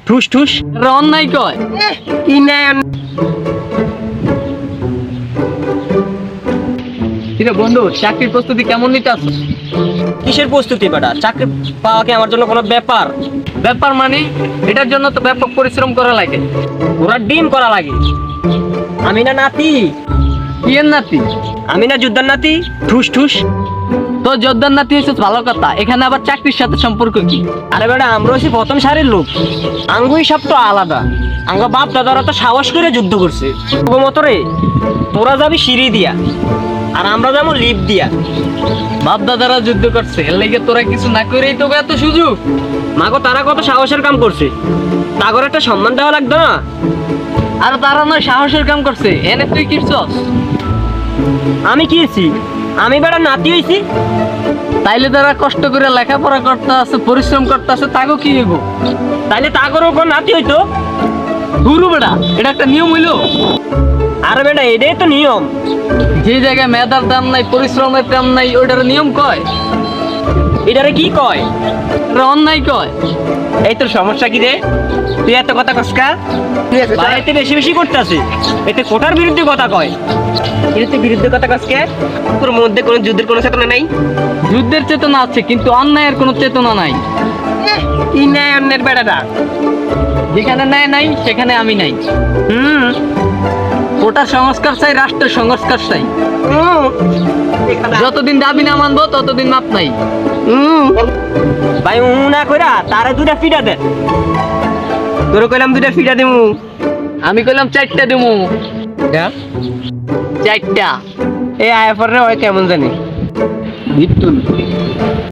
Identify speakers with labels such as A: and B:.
A: ঠুস ঠুস অন্যায় কয়
B: কি নাই
A: কিরে বন্ধু চাকরির প্রস্তুতি কেমন নিতে আছো?
B: কিসের প্রস্তুতি বেটা? চাকরি পাওয়া কি আমার জন্য কোনো ব্যাপার?
A: ব্যাপার মানে এটার জন্য তো ব্যাপক পরিশ্রম করা লাগে।
B: ওরা ডিম করা লাগে। আমি না নাতি,
A: কি এর নাতি?
B: আমি না যোদ্ধার নাতি।
A: ঠুস ঠুস তো যোদ্ধার নাতি হয়েছে ভালো কথা, এখানে আবার চাকরির সাথে সম্পর্ক কি?
B: আরে বেটা আমরা হচ্ছি প্রথম সারির লোক, আঙ্গু হিসাব তো আলাদা। আঙ্গ বাপ দাদারা তো সাহস করে যুদ্ধ করছে। মতো রে তোরা যাবি সিঁড়ি দিয়া আর আমরা যাবো লিপ দিয়া।
A: বাপ দাদারা যুদ্ধ করছে এর লেগে তোরা কিছু না করেই তোকে এত সুযোগ।
B: মাগো তারা কত সাহসের কাম করছে, তাগর একটা সম্মান দেওয়া লাগতো না?
A: আর তারা নয় সাহসের কাম করছে, এনে তুই কি করছস?
B: আমি কি হয়েছি? আমি বেটা নাতি হয়েছি।
A: তাইলে তারা কষ্ট করে লেখাপড়া করতে আছে, পরিশ্রম করতে আছে, তাকে কি হইব?
B: তাইলে তাগরও কোন নাতি হইতো?
A: গুরু বেটা, এটা একটা নিয়ম হইলো?
B: আরে বেটা এটাই তো নিয়ম।
A: যে জায়গায় মেধার দাম নাই, পরিশ্রমের দাম নাই, ওইটার নিয়ম কয়।
B: এটারে কি কয়?
A: এটা অন্যায় কয়।
B: এই তোর সমস্যা কি রে? তুই এত কথা কসকা? ভাই এতে বেশি বেশি করতেছে, এতে কোটার বিরুদ্ধে কথা কয়। এতে বিরুদ্ধে কথা কসকে? তোর মধ্যে কোনো যুদ্ধের কোনো চেতনা নাই?
A: যুদ্ধের চেতনা আছে কিন্তু অন্যায়ের কোনো চেতনা নাই।
B: কি নাই অন্যের বেটাটা?
A: যেখানে ন্যায় নাই সেখানে আমি নাই। ওটা সংস্কার চাই, রাষ্ট্রের সংস্কার চাই। যতদিন দাবি না মানবো ততদিন মাপ নাই।
B: ভাই না কইরা তারে দুটা ফিটা দে। তোর কইলাম দুটা ফিটা দিমু।
A: আমি কইলাম 4টা দিমু। 4টা।
B: এই আয়া পরে হয় কেমন জানি
A: ভিত্তুন